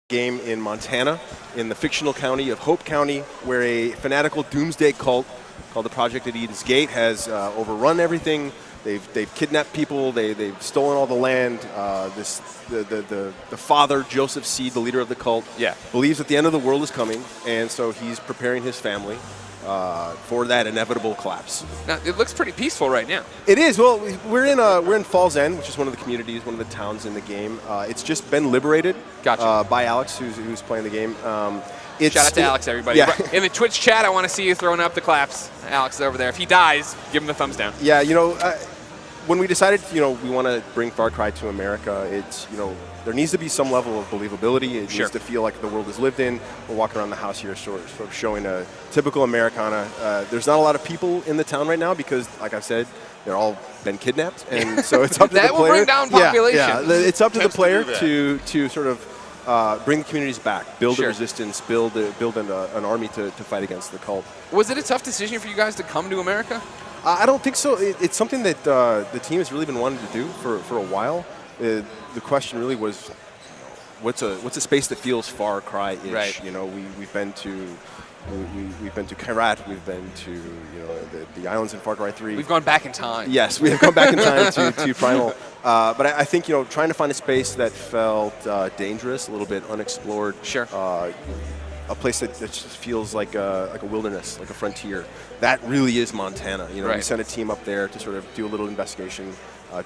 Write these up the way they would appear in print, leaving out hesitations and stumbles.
game in Montana, in the fictional county of Hope County, where a fanatical doomsday cult called the Project at Eden's Gate has overrun everything. They've kidnapped people. They've stolen all the land. The father, Joseph Seed, the leader of the cult, believes that the end of the world is coming, and so he's preparing his family for that inevitable collapse. Now, it looks pretty peaceful right now. It is. Well, we're in Falls End, which is one of the communities, one of the towns in the game. It's just been liberated by Alex, who's playing the game. Shout out to Alex, everybody. Yeah. In the Twitch chat, I want to see you throwing up the claps. Alex is over there. If he dies, give him the thumbs down. Yeah, when we decided, we want to bring Far Cry to America, it's, there needs to be some level of believability. It needs to feel like the world is lived in. We're walking around the house here sort of showing a typical Americana. There's not a lot of people in the town right now because, like I said, they're all been kidnapped. And so it's up to the player. That will bring down population. Yeah, it's up to the player to sort of bring the communities back, build a resistance, build an army to fight against the cult. Was it a tough decision for you guys to come to America? I don't think so. It's something that the team has really been wanting to do for a while. The question really was, what's a space that feels Far Cry-ish? Right. We've been to Kyrat, we've been to the islands in Far Cry 3. We've gone back in time. Yes, we have gone back in time to Primal. But I think trying to find a space that felt dangerous, a little bit unexplored. Sure. A place that just feels like a wilderness, like a frontier. That really is Montana. We sent a team up there to sort of do a little investigation,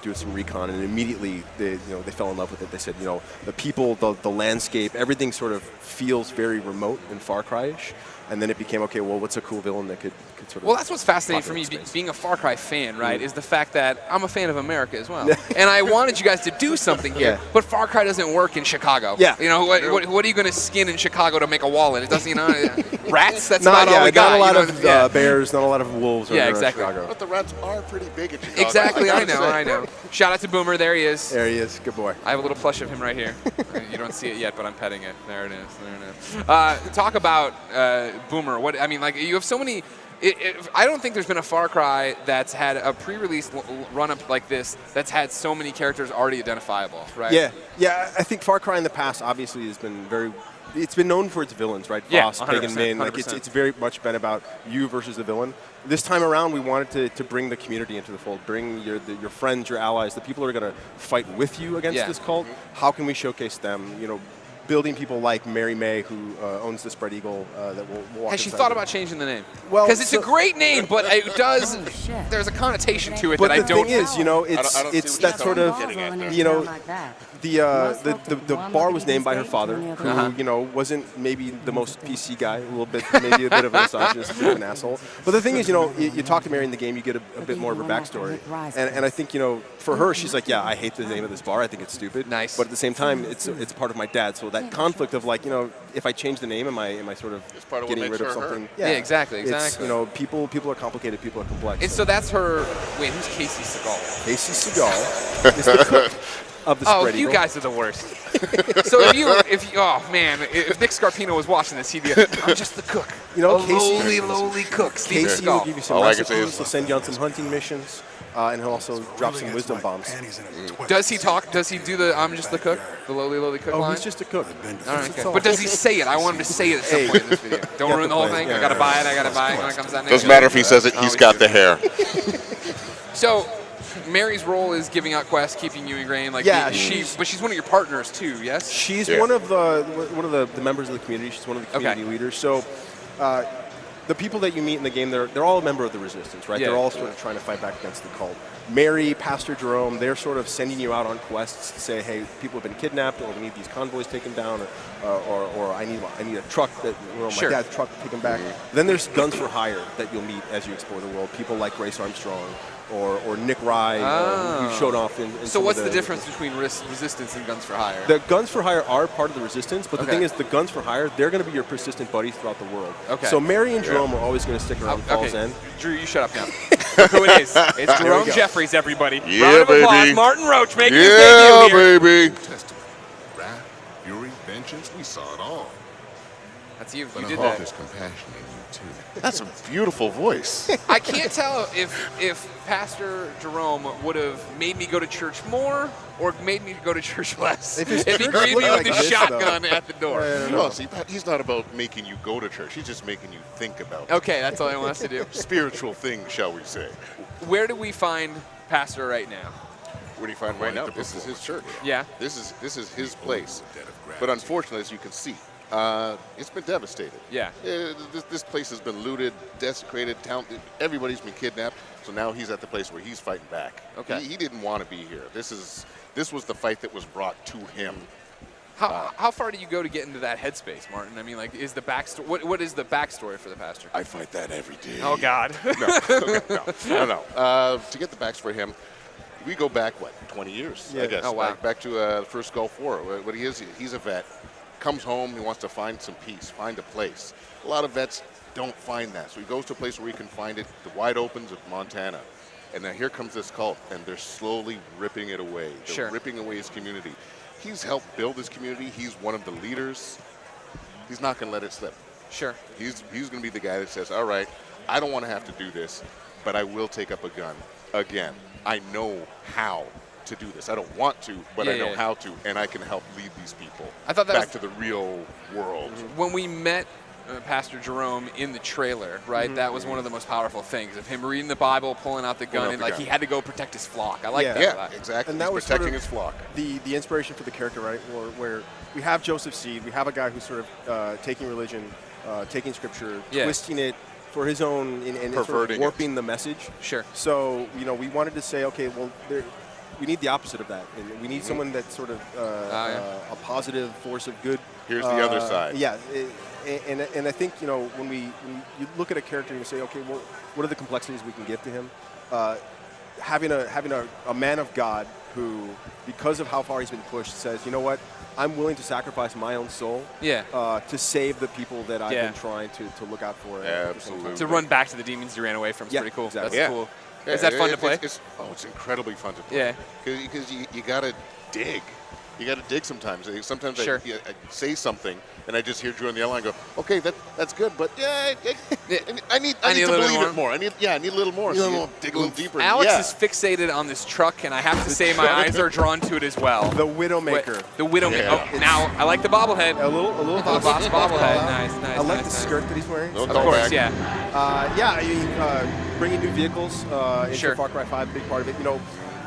do some recon, and immediately they fell in love with it. They said, the people, the landscape, everything sort of feels very remote and Far Cry-ish. And then it became, okay, well, what's a cool villain that could sort of... Well, that's what's fascinating for me, being a Far Cry fan, right, is the fact that I'm a fan of America as well. And I wanted you guys to do something here, but Far Cry doesn't work in Chicago. Yeah. What are you going to skin in Chicago to make a wall in? It doesn't, rats? That's about all we got. Not a lot of bears, not a lot of wolves around Chicago. But the rats are pretty big in Chicago. Exactly, I know. Shout out to Boomer. There he is. There he is. Good boy. I have a little plush of him right here. You don't see it yet, but I'm petting it. There it is. Talk about Boomer. You have so many. I don't think there's been a Far Cry that's had a pre-release run-up like this that's had so many characters already identifiable, right? Yeah. I think Far Cry in the past obviously has been it's been known for its villains, right? Frost, Pagan Min. It's very much been about you versus the villain. This time around, we wanted to bring the community into the fold, bring your friends, your allies, the people who are going to fight with you against this cult. How can we showcase them? Building people like Mary May, who owns the Spread Eagle, that will walk. Has she thought about changing the name? Well, because it's a great name, but it does. There's a connotation to it that I don't. But the thing is, it's that sort of, the bar was named by her father, who wasn't maybe the most PC guy, maybe a bit of a misogynist, a bit of an asshole. But the thing is, you talk to Mary in the game, you get a bit more of her backstory, and I think for her, she's like, yeah, I hate the name of this bar, I think it's stupid. Nice. But at the same time, it's part of my dad, so that conflict of if I change the name, am I sort of getting rid of something? Yeah, exactly. It's, people are complicated, people are complex. And so that's her. Wait, who's Casey Segal? Casey Segal is the cook of the Spread Eagle. You guys are the worst. So if Nick Scarpino was watching this, he'd be, I'm just the cook. Casey, lowly cook. Casey will give you some recipes. He'll send you on some hunting missions. And he'll also drop some wisdom bombs. Does he talk? Does he do the I'm just the cook? The lowly cook line? He's just a cook. All right, okay. But does he say it? I want him to say it at some point in this video. Don't ruin the whole thing. I gotta buy it. When it comes out. Doesn't matter if he says it. He's got the hair. So, Mary's role is giving out quests, keeping you ingrained. But she's one of your partners too. Yes. She's one of the members of the community. She's one of the community leaders. So. The people that you meet in the game, they're all a member of the Resistance, right? They're all sort of trying to fight back against the cult. Mary, Pastor Jerome, they're sort of sending you out on quests to say, hey, people have been kidnapped, or we need these convoys taken down, or I need a truck my dad's truck taken back. Then there's Guns for Hire that you'll meet as you explore the world. People like Grace Armstrong or Nick Rye, who showed off in So what's the difference between Resistance and Guns for Hire? The Guns for Hire are part of the Resistance, but the thing is, the Guns for Hire, they're going to be your persistent buddies throughout the world. Okay. So Mary and Jerome are always going to stick around Falls End. Drew, you shut up now. Look who it is. It's Jerome Jeffries, everybody. Yeah, round of applause. baby. Martin Roach making his debut here. Yeah, baby. Testament, wrath, fury, vengeance, we saw it all. That's you. But You did I hope that. there's compassion in you too. That's a beautiful voice. I can't tell if Pastor Jerome would have made me go to church more or made me go to church less. If his If he church greeted me looked with like the this, shotgun at the door. Well, see, he's not about making you go to church. He's just making you think about it. Okay, that's all he wants to do. Spiritual things, shall we say. Where do we find Pastor right now? Where do you find right now? This is his church. Yeah. This is his place. Debt of gratitude. But unfortunately, as you can see, it's been devastated. Yeah. This place has been looted, desecrated. Town, everybody's been kidnapped. So now he's at the place where he's fighting back. Okay. He didn't want to be here. This was the fight that was brought to him. How far do you go to get into that headspace, Martin? I mean, like, is the backstory? What is the backstory for the pastor? I fight that every day. Oh God. No. To get the backs for him, we go back, 20 years, Yeah. I guess. Oh, wow. Back to the first Gulf War. What he is, he's a vet. Comes home, he wants to find some peace, find a place. A lot of vets don't find that. So he goes to a place where he can find it, the wide opens of Montana. And then here comes this cult, and they're slowly ripping it away. They're Sure. ripping away his community. He's helped build his community. He's one of the leaders. He's not going to let it slip. Sure. He's going to be the guy that says, all right, I don't want to have to do this, but I will take up a gun again. I know how to do this. I don't want to, but I know how to, and I can help lead these people I thought that back was- to the real world. When we met Pastor Jerome in the trailer, right? That was one of the most powerful things of him reading the Bible, pulling out the gun, out and the like gun. he had to go protect his flock. I like Yeah. that. Yeah, a lot. exactly. And that He's was protecting sort of his flock. the inspiration for the character, right? Where we have Joseph Seed, we have a guy who's sort of taking religion, taking scripture, Yeah. twisting it for his own, and sort of Perverting it. warping the message. Sure. So we wanted to say, okay, well, we need the opposite of that, and we need someone that's sort of a positive force of good. Here's the other side. Yeah, and I think when you look at a character and you say, okay, well, what are the complexities we can give to him? Having a man of God who, because of how far he's been pushed, says, you know what, I'm willing to sacrifice my own soul to save the people that I've been trying to look out for. Absolutely. To run back to the demons you ran away from is Yeah, pretty cool. exactly. That's Yeah. cool. Yeah, Is that fun to play? It's incredibly fun to play. Yeah. Because you got to dig. You got to dig sometimes. Sometimes Sure. I say something, and I just hear Drew on the other line go, okay, that's good, but I need I need to a little believe more. it more. I need a little more. So you dig a little deeper. Alex yeah. is fixated on this truck, and I have to say my eyes are drawn to it as well. The Widowmaker. The Widowmaker. Yeah. Oh, now I like the bobblehead. A little The boss bobblehead. Nice. I like the nice. skirt that he's wearing. No Of callback. course, yeah. I mean, bringing new vehicles into Sure. Far Cry 5, big part of it.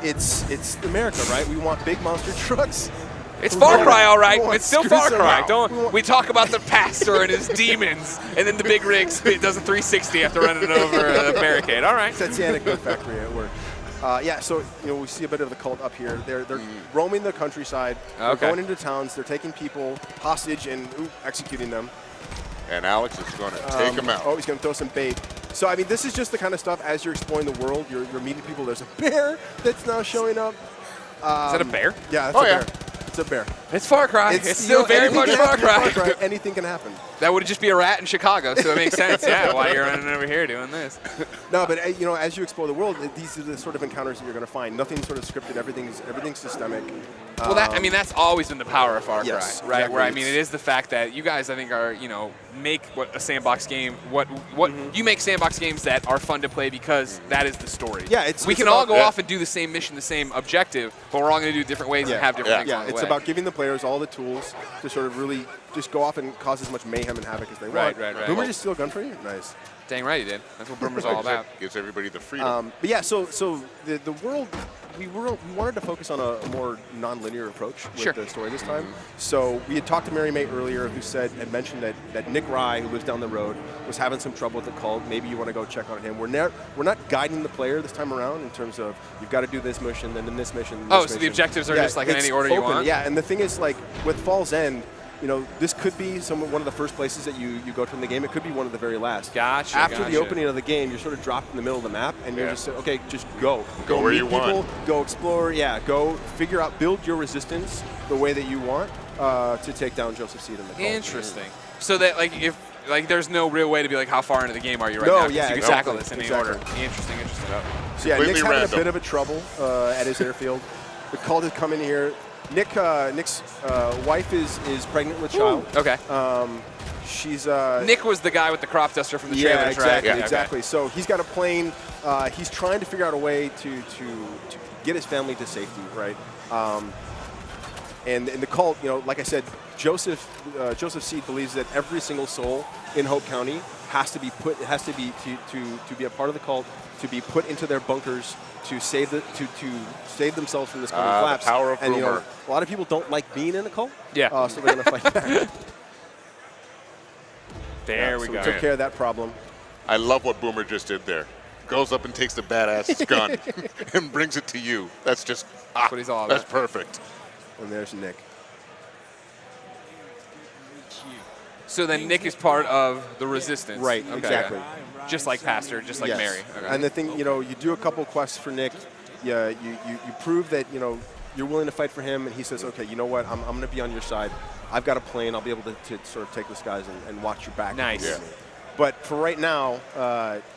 It's America, right? We want big monster trucks. It's Far Cry, all right. We want It's still Far screws Cry. around. We talk about the pastor and his demons, and then the big rig does a 360 after running over a barricade. All right. That's the anecdote factory at work. So we see a bit of the cult up here. They're roaming the countryside. They're Okay. going into towns. They're taking people hostage and executing them. And Alex is going to take him out. Oh, he's going to throw some bait. So, I mean, this is just the kind of stuff as you're exploring the world, you're meeting people. There's a bear that's now showing up. Is that a bear? Yeah, that's Oh, a yeah. bear. It's a bear. It's Far Cry. It's still very anything much can Far happen in Cry. Anything can happen. That would just be a rat in Chicago, so it makes sense. Yeah, why you're running over here doing this? No, but as you explore the world, these are the sort of encounters that you're going to find. Nothing's sort of scripted. Everything's systemic. Well, that's always been the power of Far Cry, Yes, right? exactly. Where I mean, it is the fact that you guys, I think, are make what a sandbox game. What you make sandbox games that are fun to play because that is the story. Yeah, we it's can all about- go off and do the same mission, the same objective, but we're all going to do it different ways and have different things Yeah, along the it's way. about giving the players all the tools to sort of really just go off and cause as much mayhem and havoc as they want. Right. Boomer just steal a gun for you? Nice. Dang right he did. That's what Boomer's all about. Gives everybody the freedom. But yeah, so the world, we wanted to focus on a more non-linear approach with Sure. the story this time. So we had talked to Mary May earlier, who had mentioned that Nick Rye, who lives down the road, was having some trouble with the cult. Maybe you want to go check on him. We're not guiding the player this time around in terms of you've got to do this mission, and then this mission. and this Oh, so the mission. objectives are just like in it's any order you open. want? Yeah, and the thing is, like with Fall's End, this could be one of the first places that you go to in the game. It could be one of the very last. Gotcha, After the gotcha. opening of the game, you're sort of dropped in the middle of the map, and you're just okay, just go. Go where meet you people, want. Go explore. Yeah, go figure out, build your resistance the way that you want to take down Joseph Seed in the cult. Interesting. So that there's no real way to be like, how far into the game are you right No, now? 'Cause yeah, you can exactly, tackle this in any exactly. order. Interesting. So yeah, Completely Nick's having random. a bit of a trouble at his airfield. The cult has come in here. Nick's wife is pregnant with child. Okay. She's Nick was the guy with the crop duster from the yeah, trailer track. exactly, Yeah, exactly. So he's got a plane. He's trying to figure out a way to get his family to safety, right? And the cult, like I said, Joseph Seed believes that every single soul in Hope County has to be to be a part of the cult, to be put into their bunkers to save themselves from this coming collapse. The power of and Boomer. a lot of people don't like being in a cult. Yeah. So they're going to fight back. There we So go. we took care of that problem. I love what Boomer just did there. Goes up and takes the badass gun and brings it to you. That's just That's what he's all That's about. perfect. And there's Nick. So then Nick is part of the resistance. Right, Okay. exactly. Just like Pastor, just like Yes. Mary. Okay. And the thing, you do a couple quests for Nick. Yeah, you prove that you're willing to fight for him, and he says, okay, you know what? I'm going to be on your side. I've got a plane. I'll be able to sort of take this guys and watch your back. Nice. Yeah. But for right now,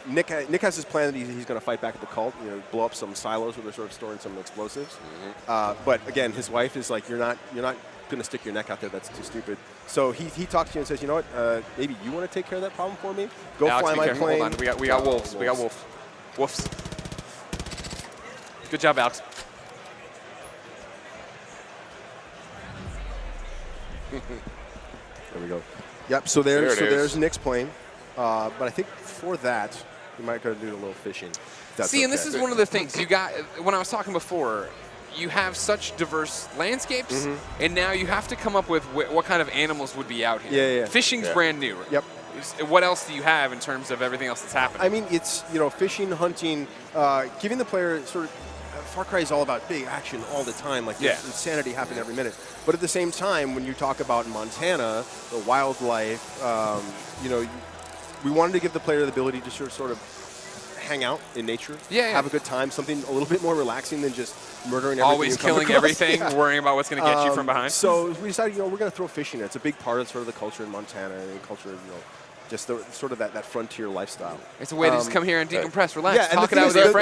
Nick has his plan that he's going to fight back at the cult. Blow up some silos where they're sort of storing some explosives. But again, his wife is like, you're not going to stick your neck out there. That's too stupid. So he talks to you and says, you know what? Maybe you want to take care of that problem for me. Go Alex, fly be my careful. plane. Hold on. We got wolves. We got wolves. Good job, Alex. There we go. Yep. So There it is. there's Nick's plane. But I think for that, we might go do a little fishing. if that's See, and this okay. is one of the things you got when I was talking before. You have such diverse landscapes, and now you have to come up with what kind of animals would be out here. Yeah. Fishing's Yeah. brand new. Yep. What else do you have in terms of everything else that's happening? I mean, it's fishing, hunting, giving the player sort of. Far Cry is all about big action all the time, like Yeah. there's insanity happening every minute. But at the same time, when you talk about Montana, the wildlife, we wanted to give the player the ability to sort of hang out in nature, Yeah. have a good time, something a little bit more relaxing than just murdering everything. Always you come killing across. everything, Yeah. worrying about what's going to get you from behind. So we decided, we're going to throw fishing in. It's a big part of sort of the culture in Montana and culture of, just sort of that frontier lifestyle. It's a way to just come here and decompress, relax, Yeah, and talk the it thing out is, with your the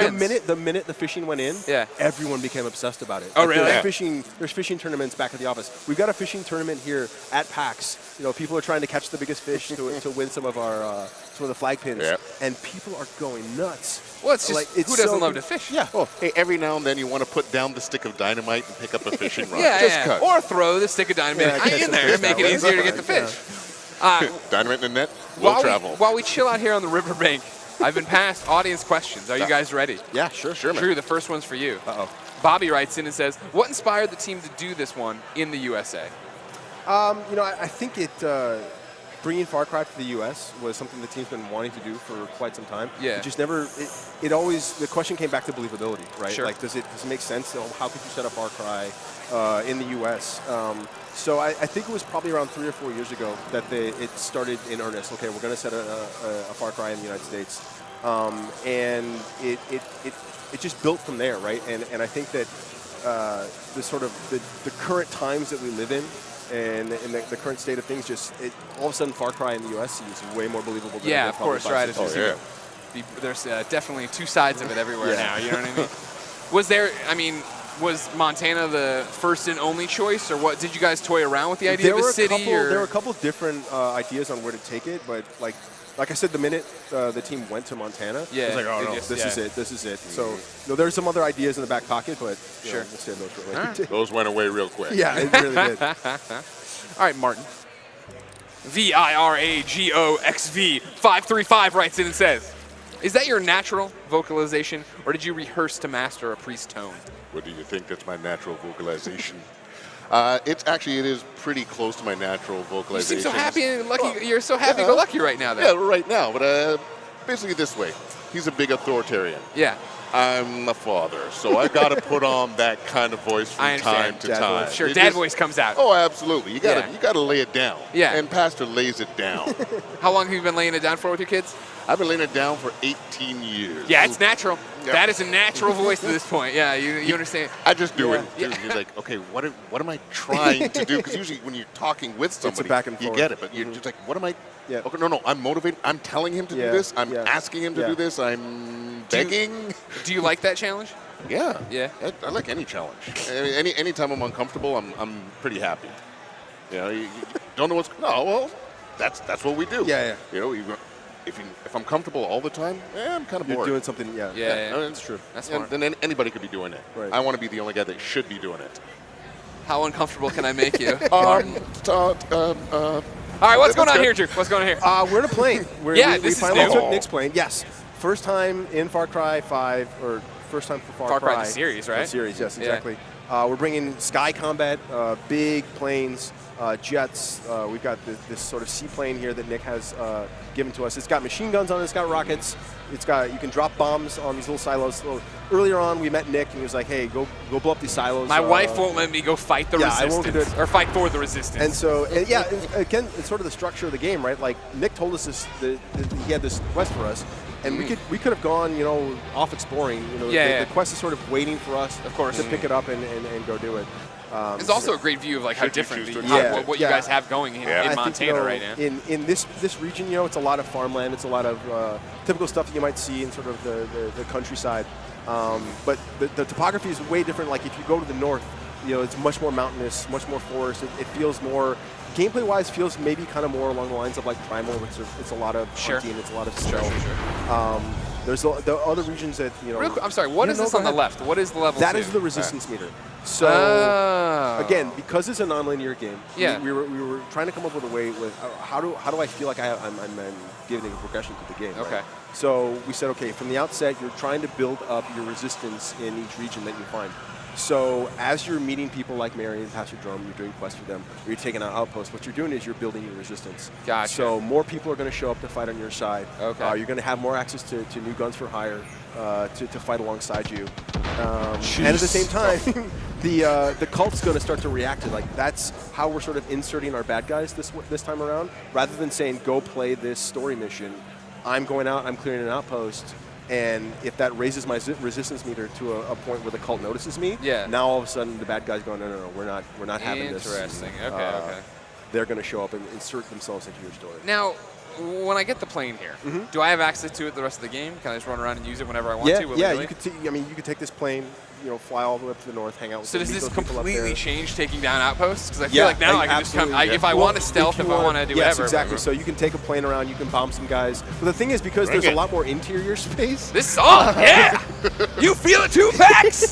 friends. minute the fishing went in, Yeah. everyone became obsessed about it. Oh, Like, really? There's fishing tournaments back at the office. We've got a fishing tournament here at PAX. People are trying to catch the biggest fish to win some of the flag pins, Yep. and people are going nuts. Well, it's just Like, who it's doesn't so love good. to fish? Yeah. Well, hey, every now and then you want to put down the stick of dynamite and pick up a fishing rod. Yeah, Just yeah. 'cause. Or throw the stick of dynamite Yeah, catch in the there fish and make that it way. easier to get the Yeah. fish. Dynamite in the net will travel. While we chill out here on the riverbank, I've been passed audience questions. Are you guys ready? Yeah, sure. Sure, man. Drew, the first one's for you. Uh-oh. Bobby writes in and says, what inspired the team to do this one in the USA? I think bringing Far Cry to the U.S. was something the team's been wanting to do for quite some time. Yeah. It just never. It always. The question came back to believability, right? Sure. Like, does it make sense? How could you set up Far Cry in the U.S.? So I think it was probably around 3 or 4 years ago that it started in earnest. Okay, we're going to set a Far Cry in the United States, and it just built from there, right? And I think that the sort of the current times that we live in. And in the current state of things, all of a sudden, Far Cry in the U.S. seems way more believable than it Yeah, did of probably course, 5, right. 6 It's years Oh, ago. yeah. There's definitely two sides of it everywhere Yeah. now, you know what I mean? Was Montana the first and only choice, or what? Did you guys toy around with the idea of a city? There were a couple different ideas on where to take it, but like I said, the minute the team went to Montana, Yeah, it was like, oh they no, just- this is it. So there's some other ideas in the back pocket, but Sure. we'll save those for All later. right. Those went away real quick. Yeah, it really did. All right, Martin. VIRAGOXV535 writes in and says, is that your natural vocalization, or did you rehearse to master a priest tone? What do you think? That's my natural vocalization. It is pretty close to my natural You vocalization. seem so happy and lucky. You're so happy-go-lucky right now, Yeah, though. right now. But basically this way. He's a big authoritarian. Yeah. I'm a father, so I got to put on that kind of voice from I understand. time to Dad time. voice. Sure, It dad just- voice comes out. Oh, absolutely. You Yeah. gotta lay it down. Yeah. And Pastor lays it down. How long have you been laying it down for with your kids? I've been laying it down for 18 years. Yeah, it's natural. Yeah. That is a natural voice to this point. Yeah, you understand. I just do it. Yeah. You're like, okay, what am I trying to do? Because usually when you're talking with somebody, back and you forth. get it. But you're just like, what am I? Yeah. Okay, no, I'm motivated. I'm telling him to Yeah, do this. I'm yeah, asking him to yeah. do this. I'm Do you- begging. Do you like that challenge? Yeah. Yeah. I like any challenge. Anytime I'm uncomfortable, I'm pretty happy. You don't know what's. No, well, that's what we do. Yeah. You know, if I'm comfortable all the time, I'm kind of bored. You're doing something, I mean, it's true. That's and smart. then anybody could be doing it. Right. I want to be the only guy that should be doing it. How uncomfortable can I make you, Martin? All All right, what's going on here, Drew? What's going on here? We're in a plane. Yeah, we this is finally new. took Nick's plane. Yes, first time in Far Cry 5, or first time for Far Cry, the series, right? The series, yes, Yeah. exactly. We're bringing Sky Combat, big planes, jets. We've got this sort of seaplane here that Nick has given to us. It's got machine guns on it. It's got rockets. You can drop bombs on these little silos. So earlier on, we met Nick, and he was like, "Hey, go blow up these silos." My wife won't let me go fight the I won't do resistance, it. or fight for the resistance. And so, again, it's sort of the structure of the game, right? Like Nick told us he had this quest for us, and we could have gone, off exploring. The quest is sort of waiting for us, Of course. to pick it up and go do it. It's also a great view of like how Should you different choose to what you guys have going in I Montana think, right now. In this region, it's a lot of farmland. It's a lot of typical stuff that you might see in sort of the countryside. But the topography is way different. Like if you go to the north, it's much more mountainous, much more forest. It feels more, gameplay-wise, feels maybe kind of more along the lines of like Primal, which it's a lot of hunting, it's a lot of stealth. There's the other regions that, Real quick, I'm sorry, what is this on the left? What is the level That 2? is the resistance meter. So again, because it's a non-linear game, we were trying to come up with a way with how do I feel like I'm giving a progression to the game. Okay. Right? So we said, okay, from the outset, you're trying to build up your resistance in each region that you find. So as you're meeting people like Mary and Pastor Jerome, you're doing quests for them, or you're taking out outposts, what you're doing is you're building your resistance. Gotcha. So more people are going to show up to fight on your side. Okay. You're going to have more access to new guns for hire to fight alongside you. And at the same time, the cult's going to start to react to like that's how we're sort of inserting our bad guys this time around. Rather than saying go play this story mission, I'm going out, I'm clearing an outpost. And if that raises my resistance meter to a point where the cult notices me, now all of a sudden the bad guy's going, no, we're not having this. Interesting. Okay. They're going to show up and insert themselves into your story. Now, when I get the plane here, do I have access to it the rest of the game? Can I just run around and use it whenever I want to? Yeah, you could. You could take this plane, fly all the way up to the north, hang out with. So does this completely change taking down outposts? Because I feel Yeah, like now I can just come. If I want to stealth, if I want to do yes, whatever. exactly. So you can take a plane around, you can bomb some guys. But the thing is, because there's a lot more interior space. This song, yeah, you feel it too, Pax.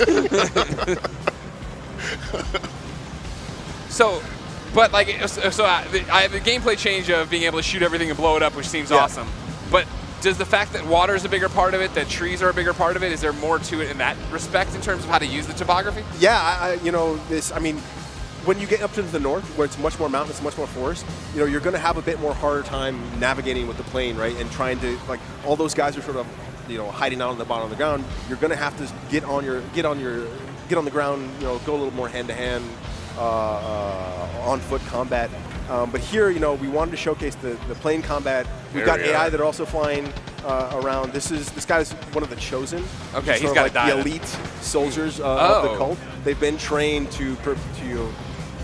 But like, I have the gameplay change of being able to shoot everything and blow it up, which seems awesome. But does the fact that water is a bigger part of it, that trees are a bigger part of it, is there more to it in that respect in terms of how to use the topography? Yeah, when you get up to the north, where it's much more mountainous, much more forest, you're going to have a bit more harder time navigating with the plane, right? And trying to, like, all those guys are sort of, hiding out on the bottom of the ground. You're going to have to get on the ground, go a little more hand-to-hand, on foot combat. But here, we wanted to showcase the plane combat. We've got AI that are also flying around. This guy's one of the chosen. Okay, he's got the elite soldiers of the cult. They've been trained to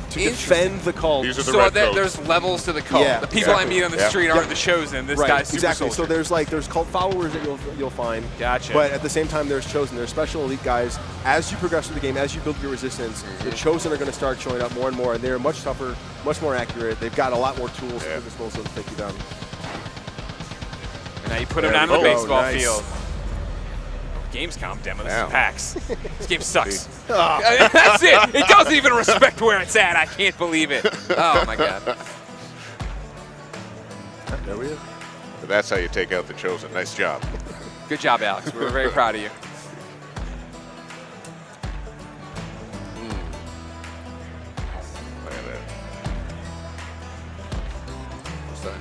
defend the cult. These are the so there's levels to the cult. Yeah, the people I meet on the street aren't the chosen. This guy's super exactly. soldier. So there's cult followers that you'll find. Gotcha. But at the same time, there's chosen. There's special elite guys. As you progress through the game, as you build your resistance, the chosen are going to start showing up more and more, and they're much tougher, much more accurate. They've got a lot more tools at disposal to take you down. And now you put him down on the baseball nice. field. Gamescom demo. This is PAX. This game sucks. Oh. I mean, that's it. It doesn't even respect where it's at. I can't believe it. Oh my god. There we go. That's how you take out the chosen. Nice job. Good job, Alex. We're very proud of you. Look at that. So,